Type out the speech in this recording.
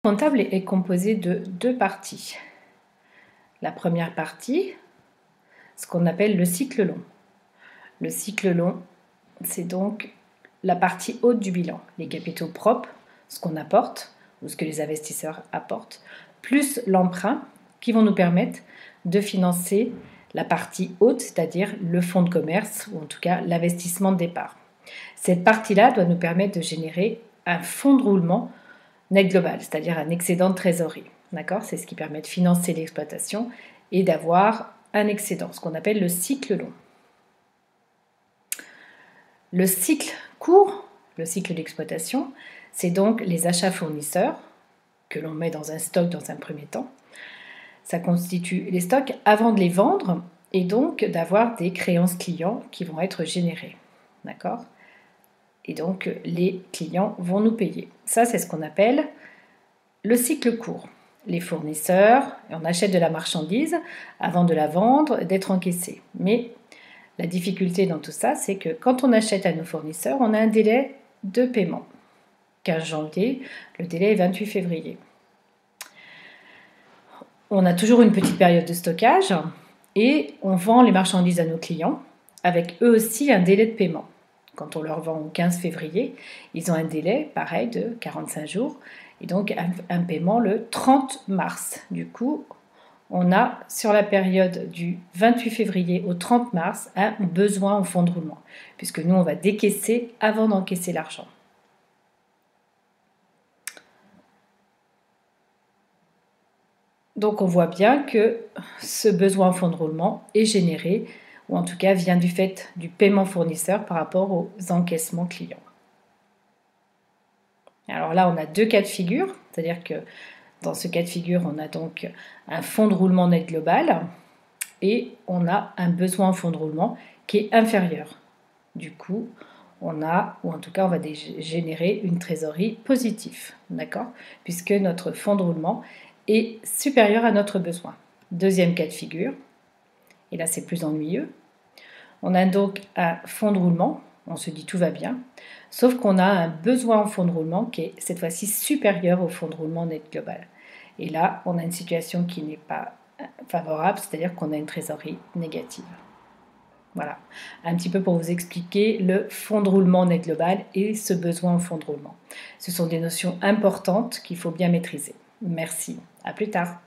Comptable est composé de deux parties. La première partie, ce qu'on appelle le cycle long. Le cycle long, c'est donc la partie haute du bilan, les capitaux propres, ce qu'on apporte ou ce que les investisseurs apportent, plus l'emprunt qui vont nous permettre de financer la partie haute, c'est-à-dire le fonds de commerce ou en tout cas l'investissement de départ. Cette partie-là doit nous permettre de générer un fonds de roulement net global, c'est-à-dire un excédent de trésorerie. D'accord ? C'est ce qui permet de financer l'exploitation et d'avoir un excédent, ce qu'on appelle le cycle long. Le cycle court, le cycle d'exploitation, c'est donc les achats fournisseurs que l'on met dans un stock dans un premier temps. Ça constitue les stocks avant de les vendre et donc d'avoir des créances clients qui vont être générées. D'accord ? Et donc les clients vont nous payer. Ça, c'est ce qu'on appelle le cycle court. Les fournisseurs, on achète de la marchandise avant de la vendre, d'être encaissé. Mais la difficulté dans tout ça, c'est que quand on achète à nos fournisseurs, on a un délai de paiement. 15 janvier, le délai est 28 février. On a toujours une petite période de stockage et on vend les marchandises à nos clients avec eux aussi un délai de paiement. Quand on leur vend au 15 février, ils ont un délai, pareil, de 45 jours et donc un paiement le 30 mars. Du coup, on a sur la période du 28 février au 30 mars un besoin en fonds de roulement, puisque nous, on va décaisser avant d'encaisser l'argent. Donc on voit bien que ce besoin en fonds de roulement est généré, ou en tout cas vient du fait du paiement fournisseur par rapport aux encaissements clients. Alors là, on a deux cas de figure, c'est-à-dire que dans ce cas de figure, on a donc un fonds de roulement net global et on a un besoin en fonds de roulement qui est inférieur. Du coup, on a, ou en tout cas, on va générer une trésorerie positive, d'accord ? Puisque notre fonds de roulement est supérieur à notre besoin. Deuxième cas de figure, et là c'est plus ennuyeux, on a donc un fonds de roulement, on se dit tout va bien, sauf qu'on a un besoin en fonds de roulement qui est cette fois-ci supérieur au fonds de roulement net global. Et là, on a une situation qui n'est pas favorable, c'est-à-dire qu'on a une trésorerie négative. Voilà, un petit peu pour vous expliquer le fonds de roulement net global et ce besoin en fonds de roulement. Ce sont des notions importantes qu'il faut bien maîtriser. Merci, à plus tard.